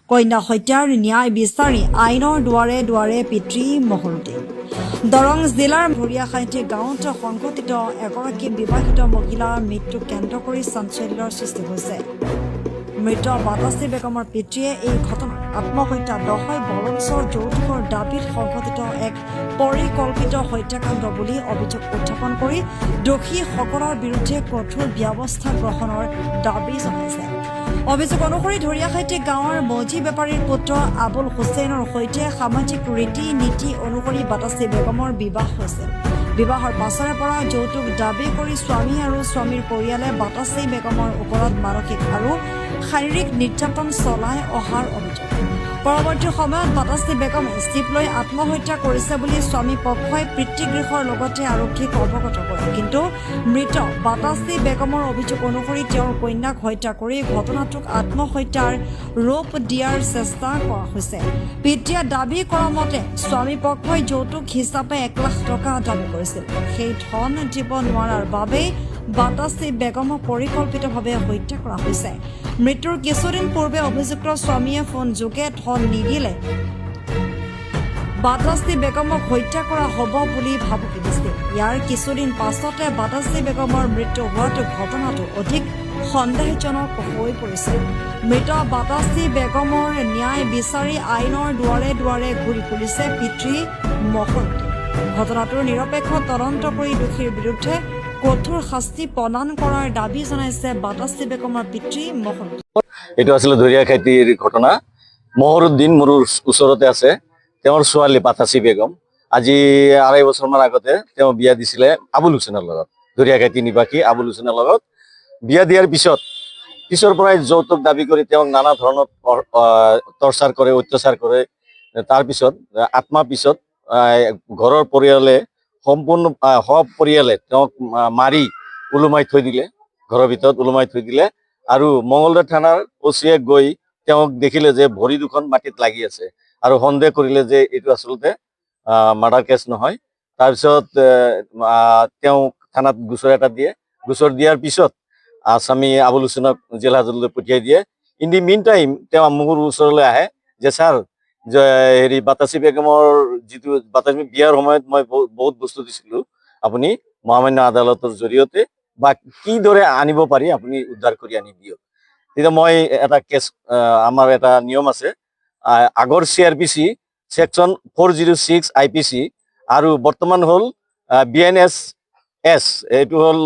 কন্যা হত্যাৰ ন্যায় বিচাৰি আইনৰ দুৱাৰে দুৱাৰে পিতৃ মহৰুদ্দিন। দৰং জিলাৰ ভৰিয়াখাইটি গাঁৱত সংঘটিত এগৰাকী বিবাহিত মহিলাৰ মৃত্যুক কেন্দ্ৰ কৰি চাঞ্চল্যৰ সৃষ্টি হৈছে। মৃত বাতাসী বেগমৰ পিতৃয়ে এই ঘটনাত আত্মহত্যা নহয় বৰঞ্চ যৌতুকৰ দাবীত সংঘটিত এক পৰিকল্পিত হত্যাকাণ্ড বুলি অভিযোগ উত্থাপন কৰি দোষীসকলৰ বিৰুদ্ধে কঠোৰ ব্যৱস্থা গ্ৰহণৰ দাবী জনাইছে। অভিযোগ অনুসৰি ধৰিয়াখাইটি গাঁৱৰ মজি বেপাৰীৰ পুত্ৰ আবুল হুছেইনৰ সৈতে সামাজিক ৰীতি নীতি অনুসৰি বাতাসী বেগমৰ বিবাহ হৈছিল। বিবাহৰ পাছৰে পৰা যৌতুক দাবী কৰি স্বামী আৰু স্বামীৰ পৰিয়ালে বাতাসী বেগমৰ ওপৰত মানসিক আৰু শাৰীৰিক নিৰ্যাতন চলাই অহাৰ অভিযোগ। পৰৱৰ্তী সময়ত বাতাসী বেগমে ষ্টিপ লৈ আত্মহত্যা কৰিছে বুলি স্বামী পক্ষই পিতৃগৃহৰ লগতে আৰক্ষীক অৱগত কৰে। কিন্তু মৃত বাতাসী বেগমৰ অভিযোগ অনুসৰি তেওঁৰ কন্যাক হত্যা কৰি ঘটনাটোক আত্মহত্যাৰ ৰূপ দিয়াৰ চেষ্টা কৰা হৈছে। পিতৃয়ে দাবী কৰা মতে স্বামী পক্ষই যৌতুক হিচাপে 1 লাখ টকা দাবী কৰিছিল। সেই ধন দিব নোৱাৰাৰ বাবেই বাতাসী বেগমক পৰিকল্পিতভাৱে হত্যা কৰা হৈছে। মৃত্যুৰ কিছুদিন পূৰ্বে অভিযুক্ত স্বামীয়ে ফোন যোগে ধন নিদিলে বাতাসী বেগমক হত্যা কৰা হ'ব বুলি ভাবুকি দিছিল। ইয়াৰ কিছুদিন পাছতে বাতাসী বেগমৰ মৃত্যু হোৱাটো ঘটনাটো অধিক সন্দেহজনক হৈ পৰিছিল। মৃত বাতাসী বেগমৰ ন্যায় বিচাৰি আইনৰ দুৱাৰে দুৱাৰে ঘূৰি ফুৰিছে পিতৃ মহৰুদ্দিন। ঘটনাটোৰ নিৰপেক্ষ তদন্ত কৰি দোষীৰ বিৰুদ্ধে কঠোৰ শাস্তি প্ৰদান কৰাৰ দাবী জনাইছে বাতাসী বেগমৰ পিতৃ মহৰুদ্দিন। এইটো আছিলে ধৰিয়াখাইটিৰ ঘটনা। মহৰুদ্দিন মোৰ ওচৰতে আছে। তেওঁৰ ছোৱালী বাতাসী বেগম আজি 2.5 বছৰমান আগতে তেওঁ বিয়া দিছিলে আবুল হুছেইনৰ লগত। ধৰিয়াখাইটি নিবাসী আবুল হুছেইনৰ লগত বিয়া দিয়াৰ পিছৰ পৰাই যৌতুক দাবী কৰি তেওঁক নানা ধৰণৰ টৰ্চাৰ কৰে, অত্যাচাৰ কৰে। তাৰপিছত আত্মা পিছত ঘৰৰ পৰিয়ালে সম্পূৰ্ণ সপৰিয়ালে তেওঁক মাৰি ওলোমাই থৈ দিলে, ঘৰৰ ভিতৰত ওলোমাই থৈ দিলে। আৰু মঙলদৈ থানাৰ ওচিয়ে গৈ তেওঁক দেখিলে যে ভৰি দুখন মাটিত লাগি আছে আৰু সন্দেহ কৰিলে যে এইটো আচলতে মাৰ্ডাৰ কেছ নহয়। তাৰপিছত তেওঁ থানাত গোচৰ এটা দিয়ে। গোচৰ দিয়াৰ পিছত আসামী আবুল হুছেইনক জেল হাজতলৈ পঠিয়াই দিয়ে। ইন দি মিন টাইম তেওঁ মোৰ ওচৰলৈ আহে যে ছাৰ হেৰি বাতাসী বেগমৰ যিটো বাতাসী বিয়াৰ সময়ত মই বহুত বস্তু দিছিলোঁ, আপুনি মহামান্য আদালতৰ জৰিয়তে বা কিদৰে আনিব পাৰি আপুনি উদ্ধাৰ কৰি আনি দিয়ক। তেতিয়া মই এটা কেছ, আমাৰ এটা নিয়ম আছে আগৰ CRPC সেকশ্যন 406 IPC আৰু বৰ্তমান হ'ল BNSS, এইটো হ'ল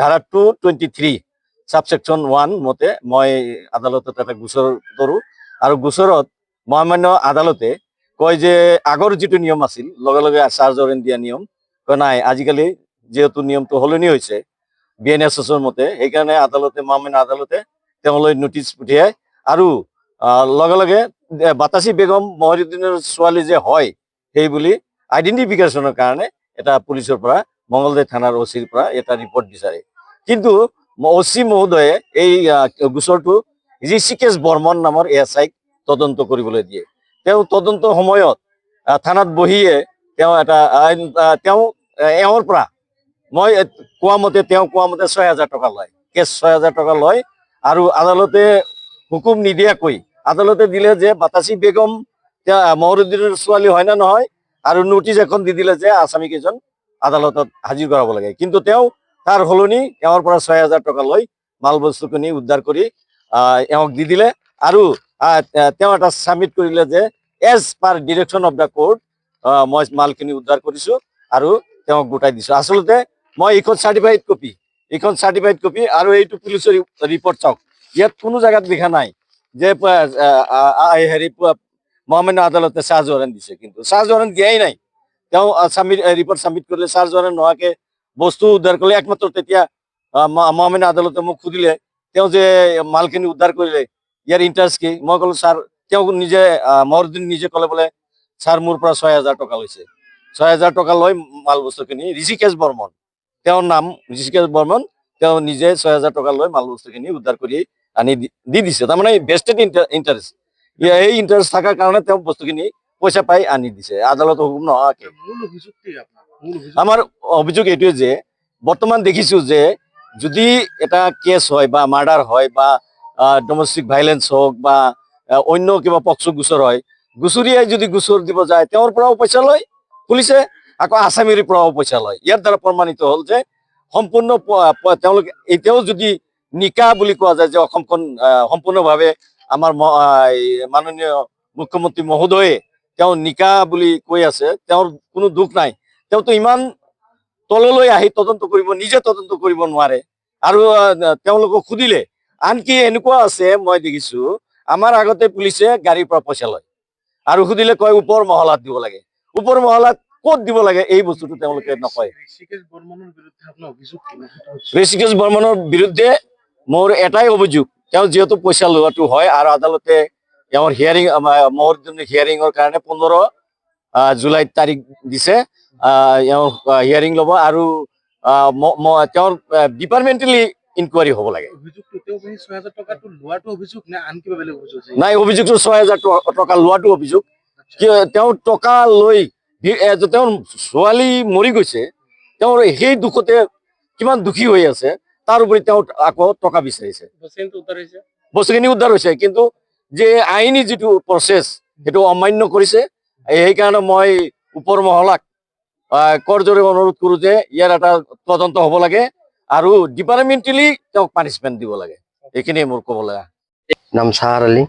ধাৰা 223 সাবসেকশ্যন 1 মতে মই আদালতত এটা গোচৰ কৰোঁ। আৰু গোচৰত মহামান্য আদালতে কয় যে আগৰ যিটো নিয়ম আছিল লগে লগে চাৰ্জ ৱাৰেণ্ট দিয়া নিয়ম, কয় নাই আজিকালি যেহেতু নিয়মটো সলনি হৈছে BNSSৰ মতে, সেইকাৰণে মহামান্য আদালতে তেওঁলৈ নোটিছ পঠিয়ায় আৰু লগে লগে বাতাসী বেগম মহৰুদ্দিনৰ ছোৱালী যে হয় সেই বুলি আইডেণ্টিফিকেশ্যনৰ কাৰণে এটা পুলিচৰ পৰা মঙলদৈ থানাৰ OCৰ পৰা এটা ৰিপৰ্ট বিচাৰে। কিন্তু OC মহোদয়ে এই গোচৰটো ঋষিকেশ বৰ্মন নামৰ ASIক তদন্ত কৰিবলৈ দিয়ে। তেওঁ তদন্ত সময়ত থানাত বহিয়ে তেওঁ এওঁৰ পৰা মই কোৱা মতে 6,000 টকা লয়, কেছ 6,000 টকা লয়। আৰু আদালতে হুকুম নিদিয়াকৈ আদালতে দিলে যে বাতাসী বেগম মহৰুদ্দিনৰ ছোৱালী হয় নে নহয়, আৰু নোটিছ এখন দি দিলে যে আসামী কেইজন আদালতত হাজিৰ কৰাব লাগে। কিন্তু তেওঁ তাৰ সলনি এওঁৰ পৰা 6,000 টকা লৈ মাল বস্তুখিনি উদ্ধাৰ কৰি এওঁক দি দিলে। আৰু তেওঁ এটা ছাবমিট কৰিলে যে as per direction of the court মই মালখিনি উদ্ধাৰ কৰিছোঁ আৰু তেওঁক গোটাই দিছোঁ। আচলতে মই এইখন চাৰ্টিফাইড কপি আৰু এইটো পুলিচৰ ৰিপৰ্ট চাওক। ইয়াত কোনো জেগাত লিখা নাই যে হেৰি মহামান্য আদালতে চাৰ্জ ৱাৰেণ্ট দিছে, কিন্তু চাৰ্জ ৱাৰেণ্ট দিয়াই নাই। তেওঁ ৰিপৰ্ট ছাবমিট কৰিলে চাৰ্জ ৱাৰেণ্ট নোহোৱাকৈ বস্তু উদ্ধাৰ কৰিলে। একমাত্ৰ তেতিয়া মহামান্য আদালতে মোক সুধিলে তেওঁ যে মালখিনি উদ্ধাৰ কৰিলে ইয়াৰ ইণ্টাৰেষ্ট কি? মই ক'লো ছাৰ, তেওঁ নিজে মহৰুদ্দিন নিজে ক'লে বোলে ছাৰ মোৰ পৰা 6,000 টকা লৈছে, 6,000 টকা লৈ মাল বস্তুখিনি ঋষিকেশ বৰ্মন, তেওঁৰ নাম ঋষিকেশ বৰ্মন, তেওঁ নিজে 6,000 টকা লৈ মাল বস্তুখিনি উদ্ধাৰ কৰি আনি দি দিছে। তাৰমানে ভেষ্টেড ইণ্টাৰেষ্ট, এই ইণ্টাৰেষ্ট থকাৰ কাৰণে তেওঁ বস্তুখিনি পইচা পাই আনি দিছে আদালতৰ হুকুম নোহোৱাকৈ। আমাৰ অভিযোগ এইটোৱে যে বৰ্তমান দেখিছোঁ যে যদি এটা কেছ হয় বা মাৰ্ডাৰ হয় বা ডমেষ্টিক ভাইলেন্স হোক বা অন্য কিবা পক্সো গোচৰ হয়, গুচৰীয়াই যদি গোচৰ দিব যায় তেওঁৰ পৰাও পইচা লয় পুলিচে, আকৌ আসামীৰ পৰাও পইচা লয়। ইয়াৰ দ্বাৰা প্ৰমাণিত হ'ল যে সম্পূৰ্ণ তেওঁলোকে এতিয়াও যদি নিকা বুলি কোৱা যায় যে অসমখন সম্পূৰ্ণভাৱে আমাৰ মাননীয় মুখ্যমন্ত্ৰী মহোদয়ে তেওঁ নিকা বুলি কৈ আছে, তেওঁৰ কোনো দুখ নাই। তেওঁতো ইমান তললৈ আহি তদন্ত কৰিব, নিজে তদন্ত কৰিব নোৱাৰে। আৰু তেওঁলোকক সুধিলে, আনকি এনেকুৱা আছে মই দেখিছো আমাৰ আগতে পুলিচে গাড়ীৰ পৰা পইচা লয় আৰু সুধিলে কয় ওপৰ মহলাত দিব লাগে। ওপৰ মহলাত ক'ত দিব লাগে এই বস্তুটো তেওঁলোকে নকয়। ঋষিকেশ বৰ্মনৰ বিৰুদ্ধে মোৰ এটাই অভিযোগ, তেওঁ যিহেতু পইচা লোৱাটো হয় আৰু আদালতে তেওঁৰ হিয়াৰিঙৰ কাৰণে 15 জুলাইত তাৰিখ দিছে, হিয়াৰিং ল'ব আৰু তেওঁৰ ডিপাৰ্টমেণ্টেলি ইনকুৱাৰী হ'ব লাগে। নাই, অভিযোগটো 6,000 টকা লোৱাটো অভিযোগ। তেওঁ টকা লৈ তেওঁৰ ছোৱালী মৰি গৈছে, তেওঁৰ সেই দুখতে কিমান দুখী হৈ আছে, তাৰ উপৰি তেওঁ আকৌ টকা বিচাৰিছে। বস্তুখিনি উদ্ধাৰ হৈছে, কিন্তু যে আইনী যিটো প্ৰচেছ সেইটো অমান্য কৰিছে। সেইকাৰণে মই ওপৰ মহলাক কৰজোৰে অনুৰোধ কৰো যে ইয়াৰ এটা তদন্ত হ'ব লাগে আৰু ডিপাৰ্টমেণ্টেলি তেওঁক পানিছমেণ্ট দিব লাগে। এইখিনিয়ে মোৰ ক'ব লগা। নাম চাহাৰ আলী,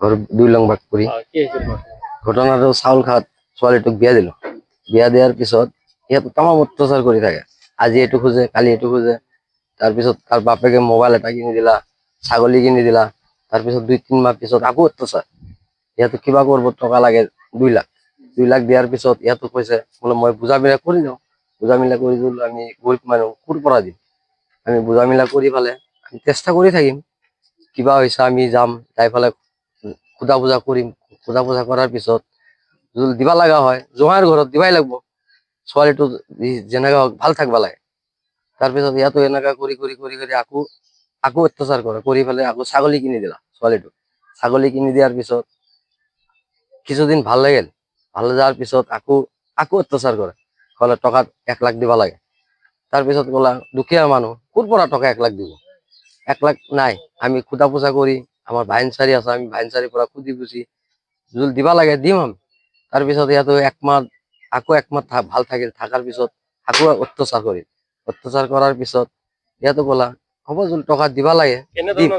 ঘৰ 2 লং বাগপুৰী। ঘটনাটো চাউল খাত ছোৱালীটোক বিয়া দিলো। বিয়া দিয়াৰ পিছত সিহঁতে তামাম অত্যাচাৰ কৰি থাকে। আজি এইটো খোজে, কালি এইটো খোজে। তাৰপিছত তাৰ বাপেকে মোবাইল এটা কিনি দিলা, ছাগলী কিনি দিলা। তাৰপিছত 2-3 মাহ পিছত আকৌ অত্যাচাৰ। ইয়াতো কিবা কৰিব, টকা লাগে 2 লাখ। 2 লাখ দিয়াৰ পিছত ইয়াতো কৈছে বোলে মই বুজা মিলা কৰি যাওঁ। বুজা মিলা কৰি দিলোঁ, আমি গৰিব মানুহ ক'ৰ পৰা দিম। আমি বুজা মিলা কৰি পেলাই আমি চেষ্টা কৰি থাকিম, কিবা হৈছে আমি যাম, যাই পেলাই খুদা পূজা কৰিম। খুদা পূজা কৰাৰ পিছত যদি দিবা লগা হয় জোঁৱাইৰ ঘৰত দিবাই লাগব। ছোৱালীটো যেনেকা হওক ভাল থাকবা লাগে। তাৰপিছত ইয়াতো এনেকা কৰি কৰি কৰি কৰি আকৌ অত্যাচাৰ কৰে, কৰি পেলাই আকৌ ছাগলী কিনি দিলা ছোৱালীটোক। ছাগলী কিনি দিয়াৰ পিছত কিছুদিন ভাল লাগিল, ভাল যোৱাৰ পিছত আকৌ অত্যাচাৰ কৰে। ক'লে টকা 1 লাখ দিবা লাগে। তাৰপিছত ক'লা দুখীয়া মানুহ ক'ৰ পৰা টকা 1 লাখ দিব। 1 লাখ নাই, আমি খুদা পূজা কৰি আমাৰ ভাইনচাৰী আছে, আমি ভাইনচাৰীৰ পৰা খুজি পুচি যদি দিবা লাগে দিম আমি। তাৰপিছত ইয়াতো 1 মাহ আকৌ 1 মাহ ভাল থাকিল, থাকাৰ পিছত আকৌ অত্যাচাৰ কৰিল। অত্যাচাৰ কৰাৰ পিছত ইয়াতো ক'লা হ'ব যদি টকা দিবা লাগে দিম।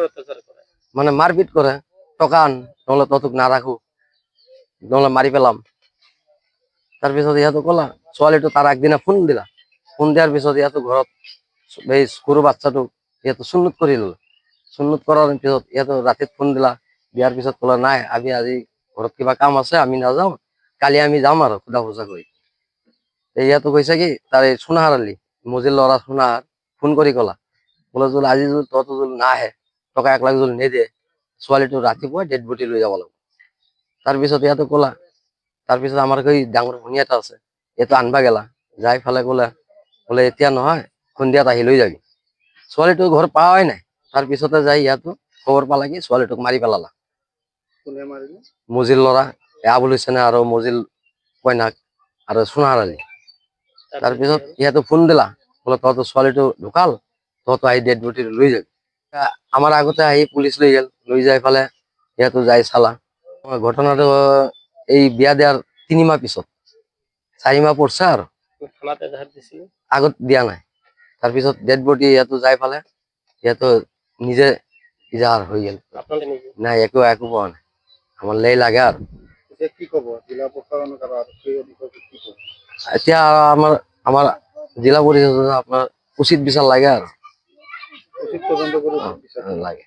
মানে মাৰপিট কৰে, টকা আন নহ'লে ততোক নাৰাখো, নহ'লে মাৰি পেলাম। তাৰপিছত ইয়াতো ক'লা ছোৱালীটো তাৰ আগদিনা ফোন দিলা। ফোন দিয়াৰ পিছত ইয়াতো ঘৰত এই সৰু বাচ্চাটোক ইয়াতো চুন্নত কৰি ল'লে। চুন্নত কৰাৰ পিছত ইয়াতো ৰাতিত ফোন দিলা। দিয়াৰ পিছত ক'লা নাই, আমি আজি ঘৰত কিবা কাম আছে, আমি নাযাওঁ, কালি আমি যাম আৰু খুদা পূজা কৰি। ইয়াতো কৈছে কি তাৰ এই সোণাহাৰ আলি মজিৰ ল'ৰা সোণাহাৰ ফোন কৰি ক'লা বোলে যদি আজি যদি তহঁতে যদি নাহে, টকা 1 লাখ যদি নিদিয়ে, ছোৱালীটো ৰাতিপুৱা ডেড বডি লৈ যাব লাগিব। তাৰপিছত ইয়াতো ক'লা, তাৰপিছত আমাৰ এই ডাঙৰ ভনী এটা আছে, এইটো আনবা গেলা। যাই ফালে বোলে এতিয়া নহয়, সন্ধিয়াত আহি লৈ যাবি। ছোৱালীটো ঘৰ পাৱাই নাই। তাৰপিছতে যাই ইয়াতো খবৰ পালা কি ছোৱালীটোক মাৰি পেলালা। মজিল ল'ৰা আবুল হুছেইন আৰু মজিল কইনাক আৰু সোণাহাৰ আলী। তাৰপিছত ইয়াতো ফোন দিলা বোলে তহঁতৰ ছোৱালীটো ঢুকাল, তহঁতো আহি ডেড বডি লৈ যাবি। আমাৰ আগতে আহি পুলিচ লৈ গেল, লৈ যাই ফালে ইয়াতো যাই চালা। ঘটনাটো এই বিয়া দিয়াৰ 3 মাহ পিছত, 4 মাহ পড়ছে আৰু আগত দিয়া নাই। তাৰপিছত ডেড বডি ইয়াতো যাই ফালে ইয়াতো নিজে ইজাহাৰ হৈ গেল। নাই, একো পোৱা নাই। আমাৰ লেই লাগে আৰ এতিয়া আমাৰ জেলা পৰিষদ আপনাৰ উচিত বিচাৰ লাগে আৰ লাগে।